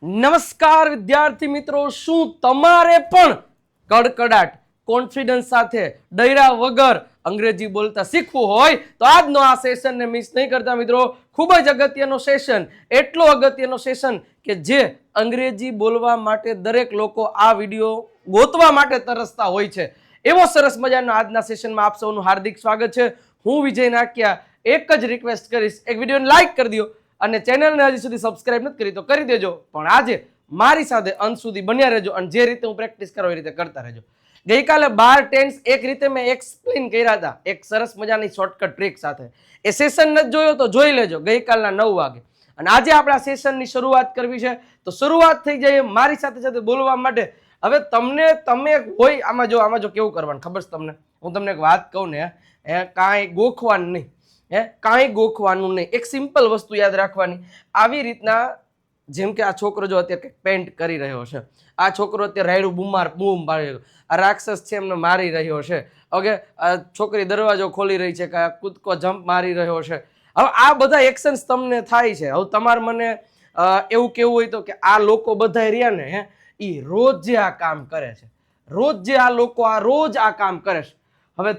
નમસ્કાર વિદ્યાર્થી મિત્રો, શું તમારે પણ કડકડાટ કોન્ફિડન્સ સાથે ડૈરા વગર અંગ્રેજી બોલતા શીખવું હોય તો આજનો આ સેશનને મિસ નહીં કરતા મિત્રો. ખૂબ જ અગત્યનો સેશન, એટલો અગત્યનો સેશન કે જે અંગ્રેજી બોલવા માટે દરેક લોકો આ વિડીયો ગોતવા માટે તરસતા હોય છે. એવો સરસ મજાનો આજના સેશનમાં આપ સૌનું હાર્દિક સ્વાગત છે. હું વિજય નાકિયા એક જ રિક્વેસ્ટ કરીશ, એક વિડીયોને લાઈક કરી દો અને ચેનલને હજી સુધી સબસ્ક્રાઇબ નથી કરી તો કરી દેજો. પણ આજે મારી સાથે અંત સુધી બન્યા રહેજો અને જે રીતે હું પ્રેક્ટિસ કરું એ રીતે કરતા રહેજો. ગઈકાલે 12 ટેન્સ એક રીતે મેં એક્સપ્લેન કર્યા હતા એક સરસ મજાની શોર્ટકટ ટ્રીક સાથે. એ સેશન નથી જોયો તો જોઈ લેજો ગઈકાલના 9 વાગે. અને આજે આપણા સેશનની શરૂઆત કરવી છે તો શરૂઆત થઈ જાય મારી સાથે સાથે બોલવા માટે. હવે તમે હોય આમાં જો કેવું કરવાનું ખબર છે તમને? હું તમને એક વાત કહું ને, કાંઈ ગોખવાનું નહીં, કાંઈ ગોખવાનું નહીં. એક સિમ્પલ વસ્તુ યાદ રાખવાની. આવી રીતના જેમ કે આ છોકરો જો અત્યારે પેન્ટ કરી રહ્યો છે, આ છોકરો અત્યારે રાયડું બૂમ પાડી રહ્યો, આ રાક્ષસ છે એમને મારી રહ્યો છે, ઓકે, આ છોકરી દરવાજો ખોલી રહી છે, કે કૂદકો જમ્પ મારી રહ્યો છે. હવે આ બધા એક્શન્સ તમને થાય છે. હવે તમારે મને એવું કેવું હોય તો કે આ લોકો બધા રહ્યા ને એ રોજ જે આ કામ કરે છે, રોજ જે આ લોકો રોજ આ કામ કરે છે. હવે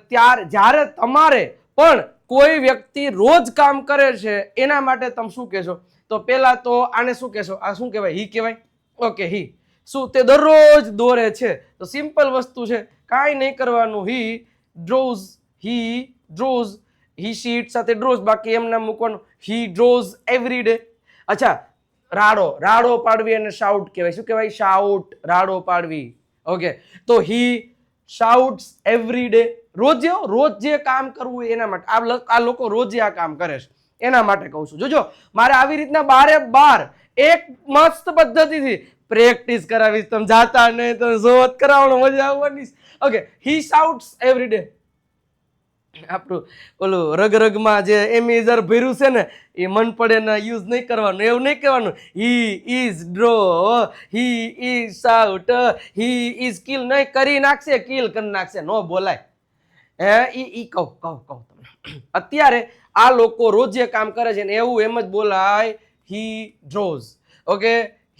જ્યારે તમારે પણ કોઈ વ્યક્તિ રોજ કામ કરે છે એના માટે તમે શું કહેશો? તો પહેલા તો આને શું કહેશો? આ શું કહેવાય? હી કહેવાય. ઓકે, હી. શું તે દરરોજ દોરે છે? તો સિમ્પલ વસ્તુ છે, કાંઈ નહીં કરવાનું. હી ડ્રોઝ, હી ડ્રોઝ, હી શીટ સાથે ડ્રોઝ, બાકી એમ નામ મૂકવાનું. હી ડ્રોઝ એવરી ડે. અચ્છા, રાડો પાડવી અને શાઉટ કહેવાય. શું કહેવાય? શાઉટ, રાડો પાડવી. ઓકે, તો હી શાઉટ્સ એવરી ડે. રોજ જે કામ કરવું એના માટે આ લોકો રોજ આ કામ કરે છે એના માટે કહું છું. જોજો, મારે આવી રીતના 12 એક મસ્ત પદ્ધતિથી પ્રેક્ટિસ કરાવીશ. તમે જાતા નહીં તો જોત કરાવવાનો, મજા આવવાની. ઓકે, હી શાઉટ્સ એવરી ડે. આપણું ઓલું રગમાં જે એમિઝર ભર્યું છે ને એ મન પડે ને યુઝ નહીં કરવાનું, એવું નહીં કહેવાનું. He is draw, he is shout, he is kill નહીં, કરી નાખશે, કિલ કરી નાખશે, નો બોલાય. કહું તમને અત્યારે આ લોકો રોજ જે કામ કરે છે ને એવું એમ જ બોલાય. હી ડ્રોઝ, ઓકે,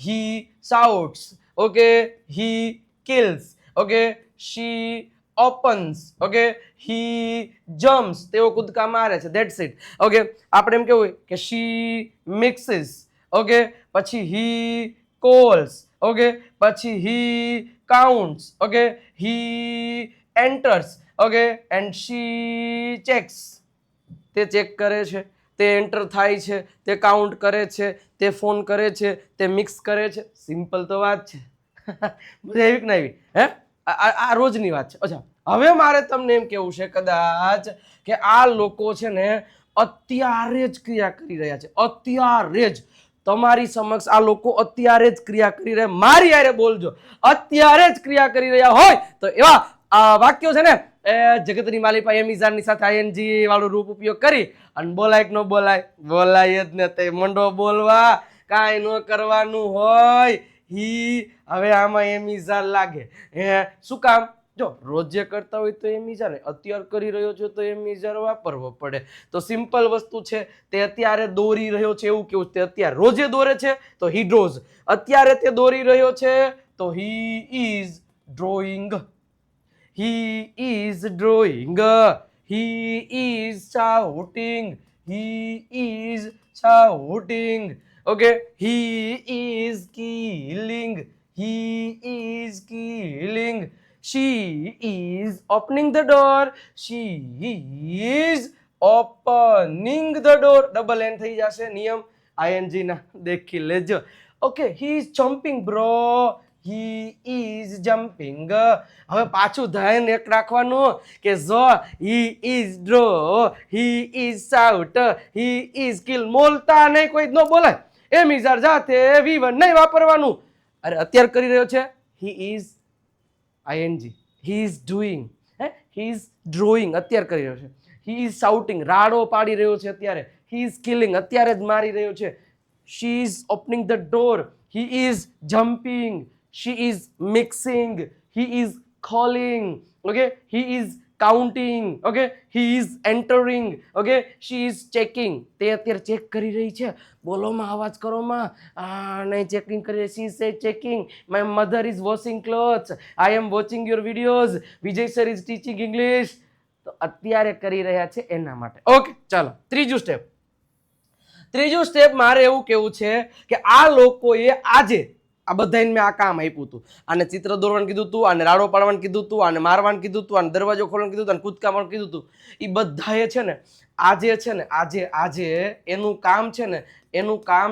હી શાઉટ્સ, ઓકે, હી કિલ્સ, ઓકે, શી ઓપન્સ, ઓકે, હી જમ્પ્સ, તેઓ કૂદકા મારે છે, ધેટ્સ ઇટ. ઓકે, આપણે એમ કેવું કે શી મિક્સિસ, ઓકે, પછી હી કોલ્સ, ઓકે, પછી he counts, okay, he enters, okay, and she checks. તે ચેક કરે છે, તે એન્ટર થાય છે, તે કાઉન્ટ કરે છે, તે ફોન કરે છે, તે મિક્સ કરે છે. સિમ્પલ તો વાત છે. મજા આવી કે ના આવી? આ રોજની વાત છે. અચ્છા, હવે મારે તમને એમ કેવું છે કદાચ કે આ લોકો છે ને અત્યારે જ ક્રિયા કરી રહ્યા છે. અત્યારે જ તમારી સમક્ષ આ લોકો અત્યારે જ ક્રિયા કરી રહ્યા. મારી યારે બોલજો, અત્યારે જ ક્રિયા કરી રહ્યા હોય તો એવા વાક્યો છે ને જગતની માલિપા એમિઝાનની સાથે આઈએનજી વાળું રૂપ ઉપયોગ કરી અને બોલાય કે ન બોલાય? બોલાય જ ને. તે મંડો બોલવા, કાંઈ ન કરવાનું હોય. હી હવે આમાં એમિઝાન લાગે. શું કામ? જો રોજ જે કરતા હોય તો એમિઝાન, અત્યારે કરી રહ્યો છે તો એમિઝાન વાપરવો પડે. તો સિમ્પલ વસ્તુ છે, તે અત્યારે દોરી રહ્યો છે એવું કેવું? તે અત્યારે રોજે દોરે છે તો હી ડ્રોઝ. અત્યારે તે દોરી રહ્યો છે તો he is drawing. He is drawing. He is shouting. He is shouting. Okay. He is killing. He is killing. She is opening the door. She is opening the door. Double N થઈ જશે. નિયમ ing ના દેખી લેજો. Okay. He is jumping, bro. He is jumping. હવે પાછું ધ્યાન એક રાખવાનું કે જો he is draw, he is shout, he is kill, બોલતા નહીં, કોઈ ન બોલાય. એમ ઇઝાર જાતે V1 નહીં વાપરવાનું. અરે અત્યારે કરી રહ્યો છે he is ing, he is doing, he is drawing, અત્યારે કરી રહ્યો છે. he is shouting, રાડો પાડી રહ્યો છે અત્યારે. he is killing, અત્યારે જ મારી રહ્યો છે. she is opening the door, he is jumping, she is mixing, he is calling, okay, he is counting, okay, he is entering, okay, she is checking. તે અત્યારે ચેક કરી રહી છે. બોલોમાં, અવાજ કરોમાં. નહીં, ચેકિંગ કરી રહી. She is checking. My mother is washing clothes. I am watching your videos. Vijay sir is teaching English. તો અત્યારે કરી રહ્યા છે એના માટે. ઓકે, ચાલો ત્રીજું સ્ટેપ મારે એવું કેવું છે કે આ લોકોએ આજે આ બધાને મેં આ કામ આપ્યું હતું. આને ચિત્ર દોરવાનું કીધું હતું, આને રાડો પાડવાનું કીધું હતું, આને મારવાનું કીધું હતું, આને દરવાજો ખોલવાનું કીધું હતું, આને કૂદકા મારવાનું કીધું હતું. એ બધાએ છે ને આજે એનું કામ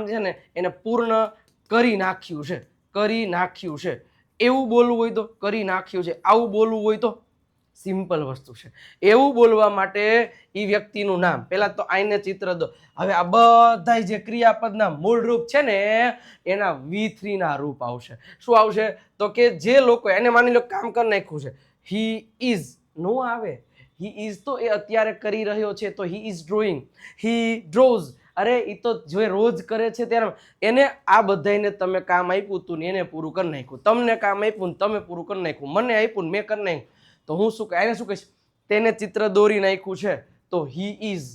છે ને એને પૂર્ણ કરી નાખ્યું છે. એવું બોલવું હોય તો કરી નાખ્યું છે. આવું બોલવું હોય તો સિમ્પલ વસ્તુ છે. એવું બોલવા માટે એ વ્યક્તિનું નામ પહેલા તો આઈને ચિત્ર દો. હવે આ બધા જે ક્રિયાપદના મૂળ રૂપ છે ને એના V3 ના રૂપ આવશે. શું આવશે? તો કે જે લોકો એને માની લો કામ કરી નાખ્યું છે. હી ઇઝ નો આવે. હી ઇઝ તો એ અત્યારે કરી રહ્યો છે, તો he is drawing. He draws. અરે એ તો જે રોજ કરે છે ત્યારે એને આ બધાને તમે કામ આપ્યું હતું ને એને પૂરું કરી નાખ્યું. તમને કામ આપ્યું ને તમે પૂરું કરી નાખ્યું. મને આપ્યું ને મેં કરી નાખ્યું. તો હું શું એને શું કહીશ? તેને ચિત્ર દોરી નાખ્યું છે, તો હી ઇઝ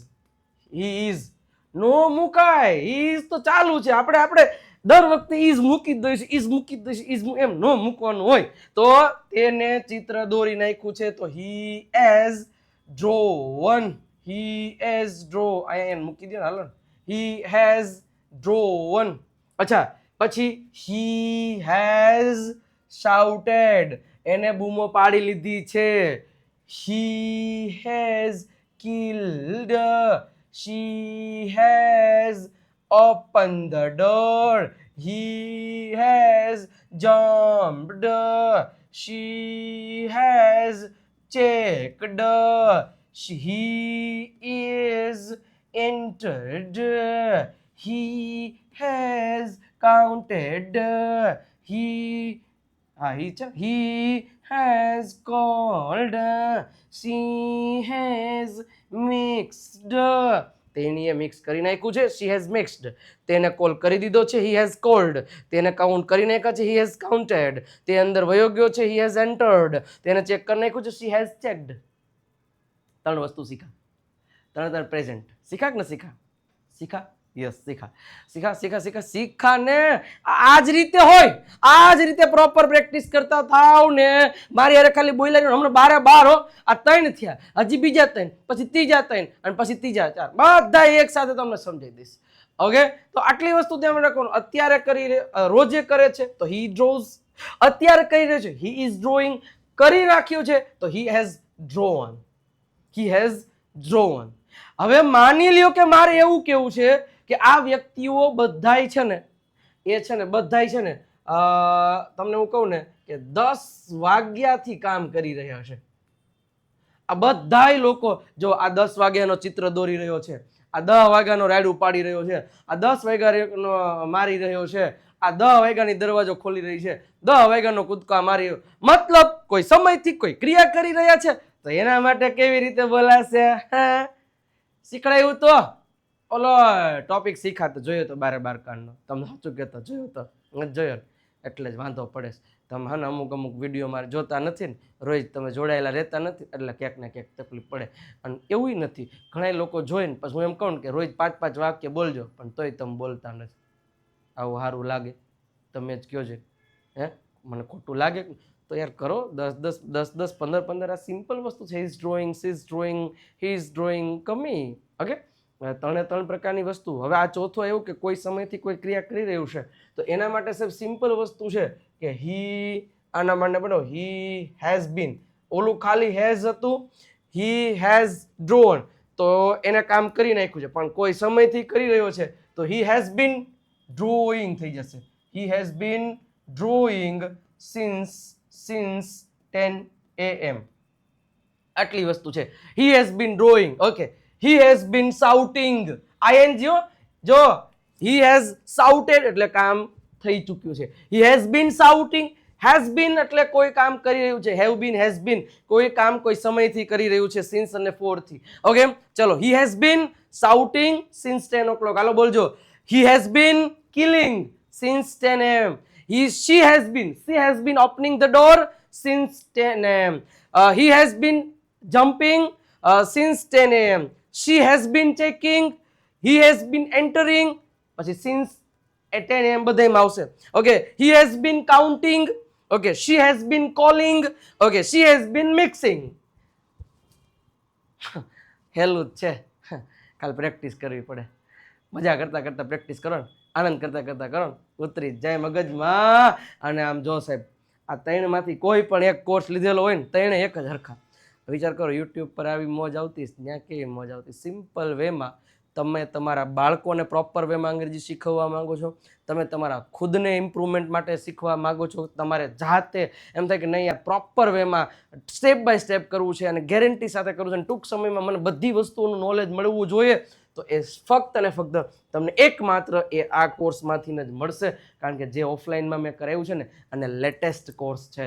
નો મુકાય. હી ઇઝ તો ચાલુ છે. આપણે દર વખતે ઇઝ મૂકી દઈશું એમ નો મૂકવાનું હોય. તો તેને ચિત્ર દોરી નાખ્યું છે, તો હી હેઝ ડ્રોવન. અહીંયા મૂકી દો હાલો. He has ડ્રોવન. અચ્છા, પછી હી હેઝ શાઉટેડ. એને બૂમો પાડી લીધી છે. He has killed. She has opened the door. He has jumped. She has checked. He is entered. He has counted. He has called. She has mixed. તેણીએ mix કરી નાખ્યું છે. She has mixed. તેને કોલ કરી દીધો છે. He has called. તેને count કરી નાખ્યા છે. He has counted. તે અંદર વયો ગયો છે. He has entered. તેને ચેક કરી નાખ્યું છે. She has checked. 3 વસ્તુ શીખા. 3 પ્રેઝન્ટ. શીખા કે ન શીખા? શીખા? યસ, શીખા ને આ જ રીતે હોય. આ જ રીતે પ્રોપર પ્રેક્ટિસ કરતા થાવ ને. મારી યારે ખાલી બોલ્યા હમણાં 12 હો. આ 3 થયા, હજી બીજા 3, પછી ત્રીજા 3 અને પછી ત્રીજા 4. બધા એક સાથે તમને સમજાવી દઈશ. ઓકે, તો આટલી વસ્તુ ધ્યાન રાખવાનું. અત્યારે રોજે કરે છે તો હી ડ્રોઝ. અત્યારે કરી રહ્યો છે હી ઇઝ ડ્રોઈંગ. કરી નાખ્યું છે તો હી હેઝ ડ્રોવન. હવે માની લ્યો કે મારે એવું કેવું છે કે આ વ્યક્તિઓ બધાય છે ને તમને હું કહું ને કે 10 વાગ્યાથી કામ કરી રહ્યા છે. આ બધાય લોકો જો આ 10 વાગ્યાનો ચિત્ર દોરી રહ્યો છે, આ 10 વાગ્યાનો રાઈડ ઉપાડી રહ્યો છે, આ 10 વાગ્યાનો મારી રહ્યો છે, આ 10 વાગ્યાની દરવાજો ખોલી રહી છે, 10 વાગ્યાનો કૂદકા મારી, મતલબ કોઈ સમયથી કોઈ ક્રિયા કરી રહ્યા છે. તો એના માટે કેવી રીતે બોલાશે? શીખડાયું તો ઓલો ટોપિક શીખાતો જોયો તો 12 કાંડનો. તમને સાચું કહેતો જોયો એટલે જ વાંધો પડે છે. તમે હા ને અમુક વિડીયો મારે જોતા નથી ને, રોજ તમે જોડાયેલા રહેતા નથી એટલે ક્યાંક ને ક્યાંક તકલીફ પડે. અને એવું નથી, ઘણા લોકો જોઈને પછી હું એમ કહું કે રોજ 5 વાક્ય બોલજો, પણ તોય તમે બોલતા નથી. આવું સારું લાગે? તમે જ કહો છે. મને ખોટું લાગે તો યાર કરો. 10 15 આ સિમ્પલ વસ્તુ છે. Is drawing, she is drawing, he is drawing, કમી. ઓકે, 3 પ્રકારની વસ્તુ. હવે આ ચોથો એવું કે કોઈ સમયથી કોઈ ક્રિયા કરી રહ્યું છે તો એના માટે સાહેબ સિમ્પલ વસ્તુ છે કે હી, આના માટે બનાવો હી હેઝ બીન. ઓલું ખાલી હેઝ હતું, હી હેઝ ડ્રોન, તો એને કામ કરી નાખ્યું છે. પણ કોઈ સમયથી કરી રહ્યો છે તો હી હેઝ બીન ડ્રોઈંગ થઈ જશે. He has been drawing since 10 AM. આટલી વસ્તુ છે. He has been drawing. Okay, he has been shouting. ing જો he has shouted એટલે કામ થઈ ચૂક્યું છે. he has been shouting. has been એટલે કોઈ કામ કરી રહ્યું છે. have been, has been કોઈ કામ કોઈ સમયથી કરી રહ્યું છે. since અને for થી. ઓકે, ચલો. he has been shouting since 10 o'clock. હાલો બોલજો. he has been killing since 10 AM. she has been opening the door since 10 AM. he has been jumping since 10 a.m. She has been checking, he has been entering, પછી since at 10 a.m. બધામાં આવશે. Okay, he has been counting, okay, she has been calling, okay, she has been mixing. હેલું જ છે, કાલ practice કરવી પડે. મજા કરતા કરતા પ્રેક્ટિસ કરો ને, આનંદ કરતા કરતા કરો ને, ઉતરી જાય મગજમાં. અને આમ જો સાહેબ, આ ત્રણમાંથી કોઈ પણ એક કોર્સ લીધેલો હોય ને, ત્રણે એક જ હરખા. વિચાર કરો, યુટ્યુબ પર આવી મોજ આવતી, ત્યાં કેવી મોજ આવતી. સિમ્પલ વેમાં તમે તમારા બાળકોને પ્રોપર વેમાં અંગ્રેજી શીખવવા માંગો છો, તમે તમારા ખુદને ઇમ્પ્રુવમેન્ટ માટે શીખવા માંગો છો, તમારે જાતે એમ થાય કે નહીં યાર પ્રોપર વેમાં સ્ટેપ બાય સ્ટેપ કરવું છે અને ગેરંટી સાથે કરવું છે અને ટૂંક સમયમાં મને બધી વસ્તુઓનું નોલેજ મળવું જોઈએ, તો એ ફક્ત અને ફક્ત તમને એકમાત્ર એ આ કોર્સમાંથી જ મળશે. કારણ કે જે ઓફલાઈનમાં મેં કરાવ્યું છે ને, અને લેટેસ્ટ કોર્સ છે,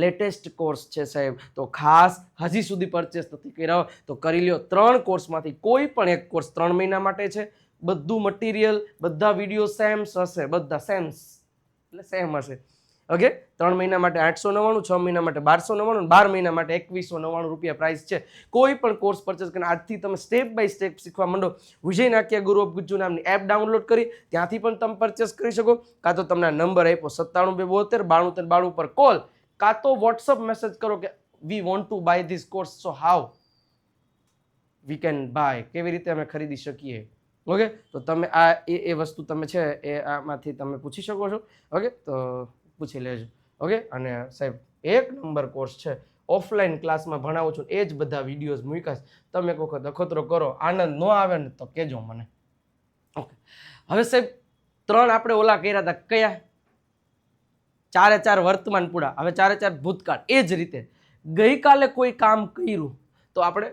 લેટેસ્ટ કોર્સ છે સાહેબ. તો ખાસ હજી સુધી પરચેસ નથી કર્યો તો કરી લ્યો. 3 કોર્સમાંથી કોઈ પણ એક કોર્સ 3 મહિના માટે છે. બધું મટીરિયલ, બધા વિડીયો સેમ હશે, બધા સેમ એટલે સેમ હશે. ઓકે, 3 મહિના માટે 899, 6 મહિના માટે 1299, 12 મહિના માટે 2199 રૂપિયા પ્રાઇસ છે. કોઈ પણ કોર્સ પરચેસ કરીને આજથી તમે સ્ટેપ બાય સ્ટેપ શીખવા માંડો. વિજય નાકિયા ગુરુ ઓફ ગુજ્જુ નામની એપ ડાઉનલોડ કરી ત્યાંથી પણ તમે પરચેસ કરી શકો. કાં તો તમને નંબર આપ્યો 97 272 92 92 પર કોલ, કાં તો વોટ્સઅપ મેસેજ કરો કે we want to buy this course, so how we can buy, કેવી રીતે અમે ખરીદી શકીએ. ઓકે, તો તમે આ એ વસ્તુ તમે છે એ આમાંથી તમે પૂછી શકો છો. ઓકે, તો પૂછી લેજો. ઓકે, અને સાહેબ 1 નંબર કોર્સ છે, ઓફલાઈન ક્લાસમાં ભણાવું છું, એ જ બધા વિડીયોઝ મૂક્યા. તમે એક વખત અખતરો કરો, આનંદ ન આવે ને તો કહેજો મને. ઓકે, હવે સાહેબ 3 આપણે ઓલા કર્યા હતા, કયા? 4 વર્તમાન પૂરા, હવે 4 ભૂતકાળ. એ જ રીતે ગઈકાલે કોઈ કામ કર્યું તો આપણે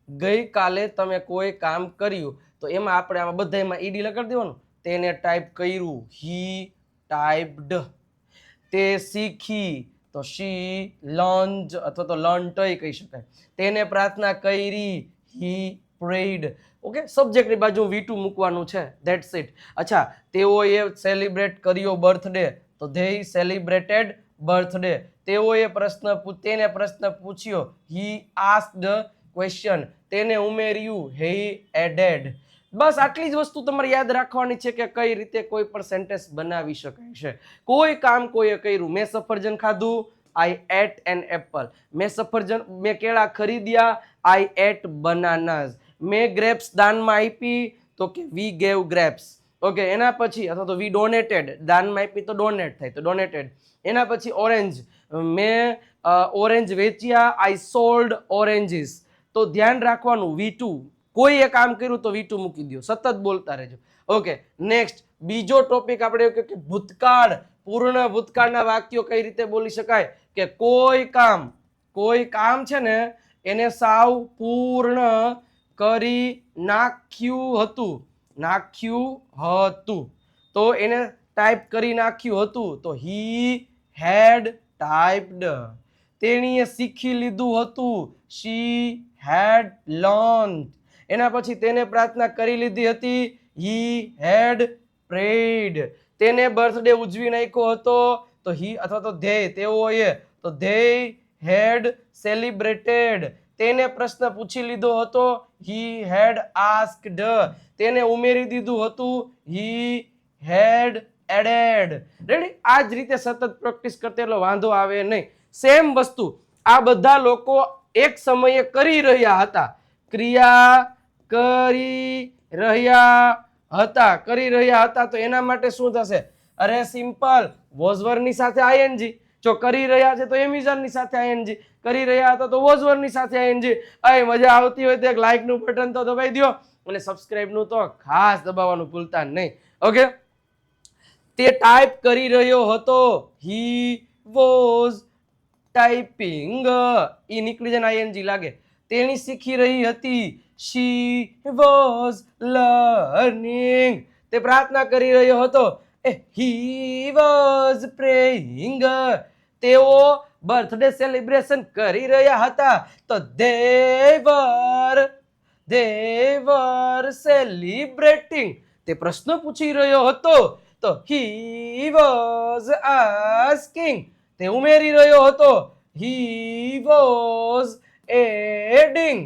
ગઈકાલે તમે કોઈ કામ કર્યું તો એમાં આપણે આમાં બધામાં ઈડી લગાડી દેવાનું. તેને ટાઈપ કર્યું, હી ટાઈપ્ડ. તે શીખી તો શી લર્ન્ડ અથવા તો લર્ન્ટ કહી શકાય. તેને પ્રાર્થના કરી, હી પ્રેડ. ઓકે, સબ્જેક્ટની બાજુ V2 મૂકવાનું છે, ધેટ્સ ઇટ. અચ્છા, તેઓએ સેલિબ્રેટ કર્યો બર્થડે તો ધે સેલિબ્રેટેડ બર્થડે. તેઓએ તેને પ્રશ્ન પૂછ્યો, હી આસ્ક્ડ ક્વેશ્ચન. તેને ઉમેર્યું, હી એડેડ. બસ આટલી જ વસ્તુ તમારે યાદ રાખવાની છે કે કઈ રીતે કોઈ પણ સેન્ટેન્સ બનાવી શકાય છે. કોઈ કામ કોઈએ કર્યું, મેં સફરજન ખાધું, આઈ એટ એન એપલ. મેં કેળા ખરીદ્યા, આઈ એટ બનાનાસ. મેં ગ્રેપ્સ દાનમાં આપી તો કે વી ગેવ ગ્રેપ્સ. ઓકે, એના પછી અથવા તો વી ડોનેટેડ, દાનમાં આપી તો ડોનેટ થાય તો ડોનેટેડ. એના પછી ઓરેન્જ, મેં ઓરેન્જ વેચ્યા, આઈ સોલ્ડ ઓરેન્જીસ. તો ધ્યાન રાખવાનું V2, કોઈ એક કામ કર્યું તો V2 મૂકી દો, સતત બોલતા રહેજો. ઓકે, નેક્સ્ટ બીજો ટોપિક આપણે કે ભૂતકાળ. પૂર્ણ ભૂતકાળના વાક્યો કઈ રીતે બોલી શકાય? કે કોઈ કામ છે ને એને સાવ પૂર્ણ કરી નાખ્યું હતું તો એને ટાઈપ કરી નાખ્યું હતું તો હી હેડ ટાઈપ્ડ. તેણીએ શીખી લીધું હતું, શી હેડ લર્ન્ડ. એના પછી તેને પ્રાર્થના કરી લીધી હતી, હી હેડ પ્રેડ. તેને બર્થડે ઉજવી નાખ્યો હતો તો હી અથવા તો તેઓએ તો ધે હેડ સેલિબ્રેટેડ. તેને પ્રશ્ન પૂછી લીધો હતો, હી હેડ આસ્ક્ડ. તેને ઉમેરી દીધું હતું, હી હેડ એડેડ. રેડી? આ જ રીતે સતત પ્રેક્ટિસ કરતે એટલો વાંધો આવે નહીં. સેમ વસ્તુ આ બધા લોકો એક સમયે કરી રહ્યા હતા. ક્રિયા કરી રહ્યા હતા તો એના માટે શું થશે? અરે સિમ્પલ, વોઝ વર્ડની સાથે આઈએનજી. જો કરી રહ્યા છે તો એમિઝનની સાથે આઈએનજી, કરી રહ્યા હતા તો વોઝ વર્ડની સાથે આઈએનજી. અહીં મજા આવતી હોય તો એક લાઈક નું બટન તો દબાઈ દો અને સબસ્ક્રાઇબ નું તો ખાસ દબાવવાનું ભૂલતા નહીં. ઓકે, તે ટાઈપ કરી રહ્યો હતો, હી વોઝ ટાઈપિંગ. ઈ નીકળી જાય આઈએનજી લાગે. તેણી શીખી રહી હતી, શી વોઝ લર્નિંગ. તે પ્રાર્થના કરી રહ્યો હતો, હી વોઝ પ્રેઇંગ. તેઓ બર્થડે સેલિબ્રેશન કરી રહ્યા હતા તો they were celebrating. તે પ્રશ્ન પૂછી રહ્યો હતો તો he was asking. તે ઉમેરી રહ્યો હતો, he was adding.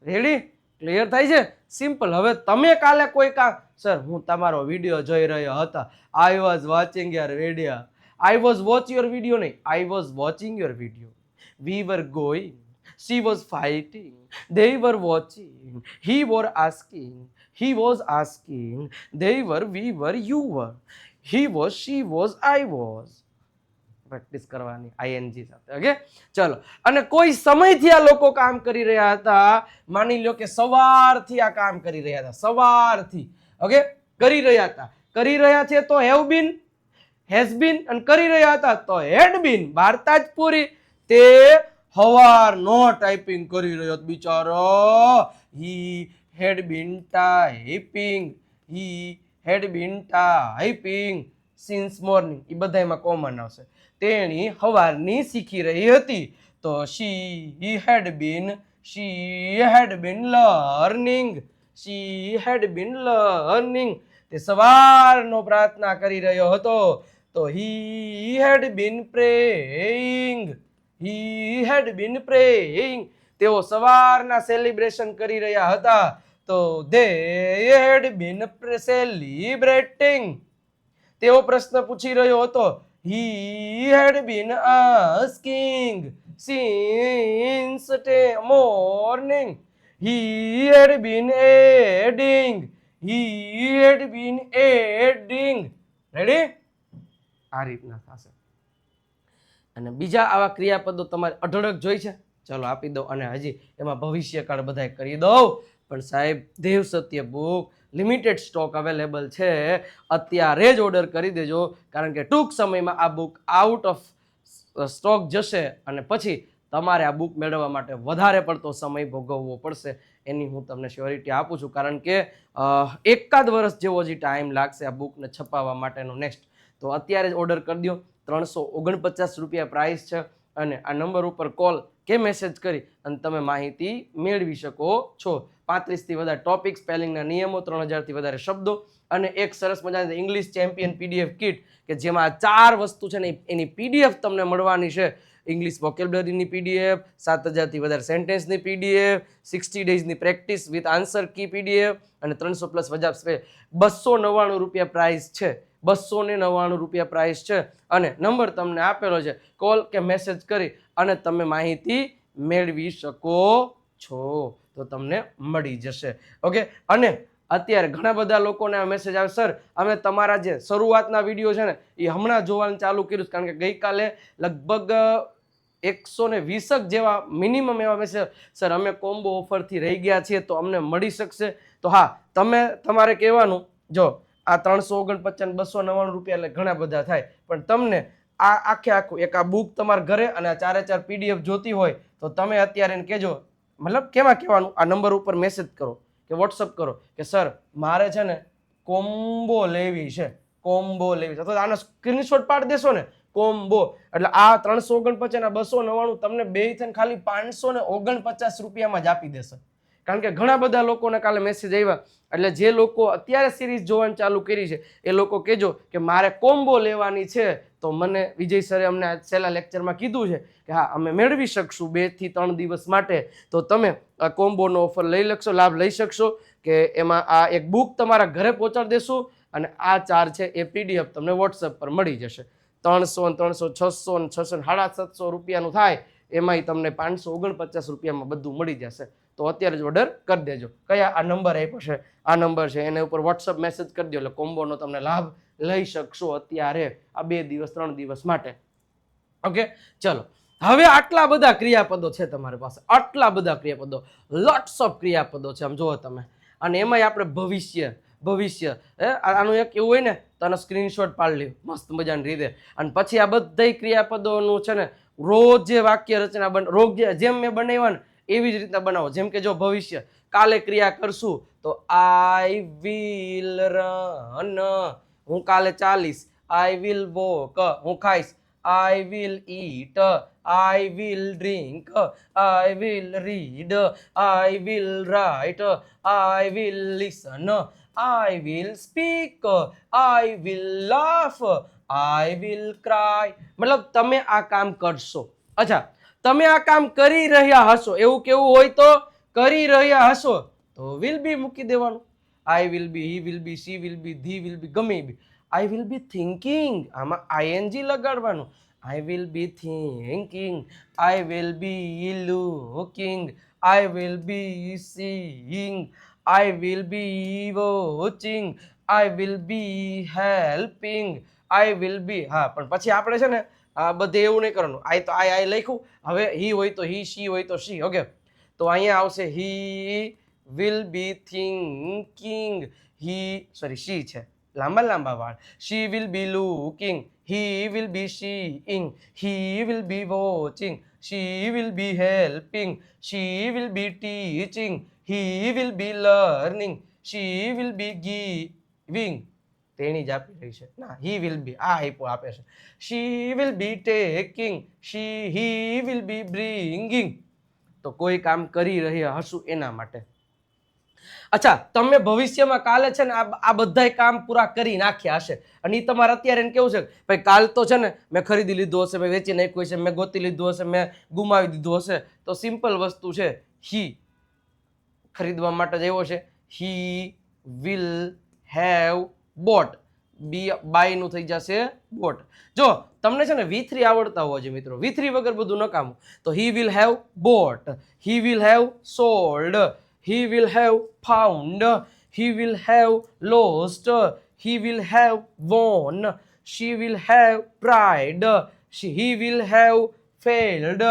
Ready? Clear થાય છે? સિમ્પલ. હવે તમે કાલે કોઈ કામ, સર હું તમારો વિડીયો જોઈ રહ્યો હતો, I was watching your video. I was watch your video નહીં, I was watching your video. We were going, she was fighting, they were watching, he were asking, he was asking, they were, we were, you were, he was, she was, I was. Practice કરવાની ING સાથે. Okay, ચલો. અને કોઈ સમયથી આ લોકો કામ કરી રહ્યા હતા, માની લો કે સવારથી આ કામ કરી રહ્યા હતા, સવારથી. ઓકે, કરી રહ્યા હતા, કરી રહ્યા છે તો હેવ બીન, હેઝ બીન, અને કરી રહ્યા હતા તો હેડ બીન. વાર્તા જ પૂરી. તે હવારનો ટાઈપિંગ કરી રહ્યો હતો બિચારો. હી હેડ બીન ટાઈપિંગ, હી હેડ બીન ટાઈપિંગ સિન્સ મોર્નિંગ. એ બધામાં કોમન આવશે. તેણી હવારની શીખી રહી હતી તો she had been learning, she had been learning. તે સવારનો પ્રાર્થના કરી રહ્યો હતો તો he had been praying, he had been praying. તેઓ સવારના સેલિબ્રેશન કરી રહ્યા હતા તો they had been celebrating. તેઓ પ્રશ્ન પૂછી રહ્યો હતો, he had been asking since morning, he had been adding, he had been adding. Ready? આ રીતના થશે. અને બીજા આવા ક્રિયાપદો તમારે અઢળક જોઈ છે, ચલો આપી દો. અને હજી એમાં ભવિષ્યકાળ બધાય કરી દઉં. પણ સાહેબ, દેવ સત્ય બુક લિમિટેડ સ્ટોક અવેલેબલ છે, અત્યારે જ ઓર્ડર કરી દેજો, કારણ કે ટૂંક સમયમાં આ બુક આઉટ ઓફ સ્ટોક જશે અને પછી તમારે આ બુક મેળવવા માટે વધારે પડતો સમય ભોગવવો પડશે. એની હું તમને શ્યોરિટી આપું છું, કારણ કે એકાદ વર્ષ જેવો જ ટાઈમ લાગશે આ બુકને છપાવવા માટેનો. નેક્સ્ટ તો અત્યારે જ ઓર્ડર કરી દો. 349 રૂપિયા પ્રાઇસ છે. અને આ નંબર ઉપર કોલ કે મેસેજ કરી અને તમે માહિતી મેળવી શકો છો. 35થી વધારે ટોપિક, સ્પેલિંગના નિયમો, 3000થી વધારે શબ્દો અને એક સરસ મજાની ઇંગ્લિશ ચેમ્પિયન પીડીએફ કિટ કે જેમાં 4 વસ્તુ છે ને એની પીડીએફ તમને મળવાની છે. ઇંગ્લિશ વોકેબ્યુલરીની પીડીએફ, 7000થી વધારે સેન્ટેન્સની પીડીએફ, 60 ડેઝની practice with answer key PDF અને 300+ વજાબ સ્પે. 299 રૂપિયા પ્રાઇસ છે, 299 રૂપિયા પ્રાઇસ છે. અને નંબર તમને આપેલો છે, કોલ કે મેસેજ કરી અને તમે માહિતી મેળવી શકો છો, તો તમને મળી જશે. ઓકે. અને અત્યારે ઘણા બધા લોકોને આ મેસેજ આવે, સર અમે તમારા જે શરૂઆતના વિડીયો છે ને એ હમણાં જોવાનું ચાલુ કર્યું, કારણ કે ગઈકાલે લગભગ 120 જેવા મિનિમમ એવા મેસેજ, સર અમે કોમ્બો ઓફરથી રહી ગયા છીએ તો અમને મળી શકશે. તો હા, તમારે કહેવાનું, જો આ 349 299 રૂપિયા એટલે ઘણા બધા થાય, પણ તમને આ આખું એક આ બુક તમારા ઘરે અને આ 4 પીડીએફ જોતી હોય તો તમે અત્યારે એને કહેજો. મતલબ કેમાં કહેવાનું, આ નંબર ઉપર મેસેજ કરો કે વોટ્સઅપ કરો કે સર મારે છે ને કોમ્બો લેવી છે, કોમ્બો લેવી છે, તો આનો સ્ક્રીનશોટ પાડી દેશો ને કોમ્બો. એટલે આ 349 ના 299 તમને બે થઈને ખાલી 549 રૂપિયામાં જ આપી દેશે. કારણ કે ઘણા બધા લોકોને કાલે મેસેજ આવ્યા, એટલે જે લોકો અત્યારે સિરીઝ જોવાનું ચાલુ કરી છે એ લોકો કહેજો કે મારે કોમ્બો લેવાની છે, તો મને વિજય સરે અમને છેલ્લા લેક્ચરમાં કીધું છે કે હા અમે મેળવી શકશું 2 થી 3 દિવસ માટે, તો તમે આ કોમ્બોનો ઓફર લઈ શકશો, લાભ લઈ શકશો. કે એમાં આ એક બુક તમારા ઘરે પહોંચાડી દેશું અને આ 4 છે એ પીડીએફ તમને વોટ્સએપ પર મળી જશે. 300 300 600 600 750 રૂપિયાનું થાય, એમાંય તમને 549 રૂપિયામાં બધું મળી જશે. તો અત્યારે જ ઓર્ડર કરી દેજો. કયા આ નંબર આપ્યો છે, આ નંબર છે, એના ઉપર વોટ્સઅપ મેસેજ કરી દો એટલે કોમ્બોનો તમને લાભ લઈ શકશો અત્યારે આ 2 દિવસ 3 દિવસ માટે. ઓકે, ચલો. હવે આટલા બધા ક્રિયાપદો છે તમારી પાસે, આટલા બધા ક્રિયાપદો, લોટ્સ ઓફ ક્રિયાપદો છે આમ જુઓ તમે. અને એમાંય આપણે ભવિષ્ય આનું એક એવું હોય ને તો આનો સ્ક્રીનશોટ પાડી લ્યો મસ્ત મજાની રીતે. અને પછી આ બધા ક્રિયાપદોનું છે ને રોજ જે વાક્ય રચના રોજ જેમ મેં બનાવ્યા ને એવી જ રીતના બનાવો. જેમ કે જો ભવિષ્ય, કાલે ક્રિયા કરશું તો આઈ વિલ રન, હું કાલે ચાલીશ. આઈ વિલ વોક, હું ખાઈશ. I will eat, I will drink, I will read, I will write, I will listen, I will speak, I will laugh, I will cry. મતલબ તમે આ કામ કરશો. અચ્છા, તમે આ કામ કરી રહ્યા હશો એવું કેવું હોય તો કરી રહ્યા હશો તો will be મૂકી દેવાનું. I will be, he will be, she will be, thee will be, ગમે બી. I will be thinking, આમાં ing લગાડવાનું. I will be thinking, I will be looking, I will be seeing, I will be watching, I will be helping, I will be. હા, પણ પછી આપણે છે ને આ બધે એવું નહીં કરવાનું. આઈ તો આઈ લખ્યું, હવે હી હોય તો હી, શી હોય તો શી. ઓકે, તો અહીંયા આવશે હી will be thinking, she છે, લાંબા વાળ. She will be looking, he will be seeing, he will be watching, she will be helping, she will be teaching, he will be learning, she will be giving. તેણી જ આપી રહી છે ના, he will be આ આપે છે. She will be taking, he will be bringing. તો કોઈ કામ કરી રહ્યા હશું એના માટે. અચ્છા, તમે ભવિષ્યમાં કાલે છે ને આ બધાય કામ પૂરા કરી નાખ્યા હશે અને ઈ તમારે અત્યારે એને કેવું છે ભાઈ કાલ તો છે ને મેં ખરીદી લીધું હશે, મેં વેચી નાખ્યું હશે, મેં ગોતી લીધું હશે, મેં ગુમાવી દીધું હશે. તો સિમ્પલ વસ્તુ છે, હી ખરીદવા માટે જ આવ્યો છે. He will have bought, buy નું થઈ જશે બોટ. જો તમને છે ને V3 આવડતા હોવા જોઈએ મિત્રો, V3 વગર બધું નકામું. તો હી will have boat, he will have sold, he will have found, he will have lost, he will have won, she will have tried, he will have failed,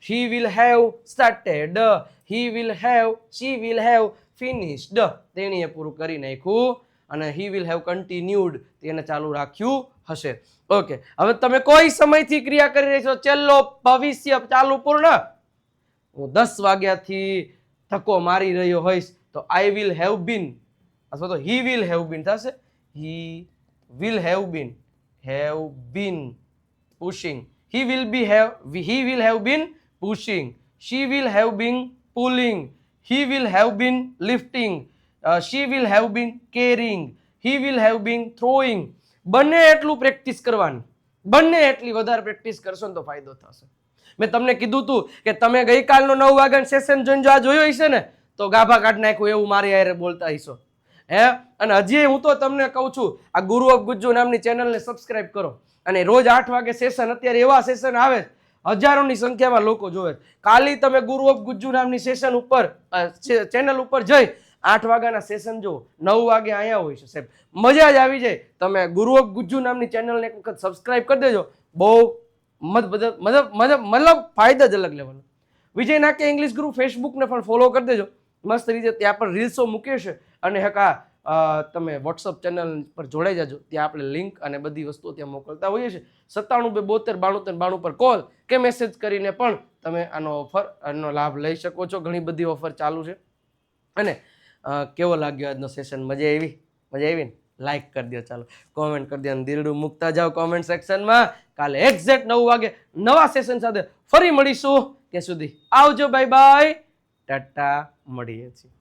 he will have started, he will have, she will have finished. તેણીએ પૂરું કરી નાખ્યું અને he will have continued, તેને ચાલુ રાખ્યું હશે. Okay, હવે તમે કોઈ સમયથી ક્રિયા કરી રહી છો, છેલ્લો ભવિષ્ય ચાલુ પૂર્ણ. હું 10 વાગ્યાથી ધક્કો મારી રહ્યો હોઈશ તો આઈ વિલ હેવ બીન અથવા તો હી વિલ હેવ બીન થશે. He will have been pushing, he will have been pushing, she will have been pulling, he will have been lifting, she will have been carrying, he will have been throwing. બંને એટલું practice કરવાની, બંને એટલી વધારે practice કરશો ને તો ફાયદો થશે. મેં તમને કીધું હતું કે તમે ગઈકાલનો 9 વાગ્યાનો સેશન જોઈને આ જોયો હશે ને તો ગાભા કાઢ નાખ્યું એવું મારી હારે બોલતા હશો. અને હજી હું તો તમને કહું છું, આ ગુરુ ઓફ ગુજ્જુ નામની ચેનલને સબસ્ક્રાઇબ કરો અને રોજ 8 વાગે સેશન, અત્યારે એવા સેશન આવે હજારોની સંખ્યામાં લોકો જોવે. કાલી તમે ગુરુ ઓફ ગુજ્જુ નામની સેશન ઉપર ચેનલ ઉપર જઈ 8 વાગ્યાના સેશન જુઓ, 9 વાગે અહીંયા હોય છે સાહેબ, મજા જ આવી જાય. તમે ગુરુ ઓફ ગુજ્જુ નામની ચેનલને એક વખત સબસ્ક્રાઇબ કરી દેજો, બહુ મતલબ ફાયદા જ અલગ લેવાનો. વિજય નાકે ઇંગ્લિશ ગુરુ ફેસબુકને પણ ફોલો કરી દેજો, મસ્ત રીતે ત્યાં પર રીલ્સો મૂકે છે. અને તમે વોટ્સઅપ ચેનલ પર જોડાઈ જાજો, ત્યાં આપણે લિંક અને બધી વસ્તુઓ ત્યાં મોકલતા હોઈએ છીએ. 97 272 93 92 પર કોલ કે મેસેજ કરીને પણ તમે આનો લાભ લઈ શકો છો. ઘણી બધી ઓફર ચાલુ છે. અને કેવો લાગ્યો આજનો સેશન? મજા આવી ને? લાઈક કરી દો, ચાલો કોમેન્ટ કરી દો અને દિલડું મૂકતા જાઓ કોમેન્ટ સેક્શનમાં. કાલે એક્ઝેક્ટ 9 વાગે નવા સેશન સાથે ફરી મળીશું. ત્યાં સુધી આવજો, બાય બાય, ટાટા, મળીએ છીએ.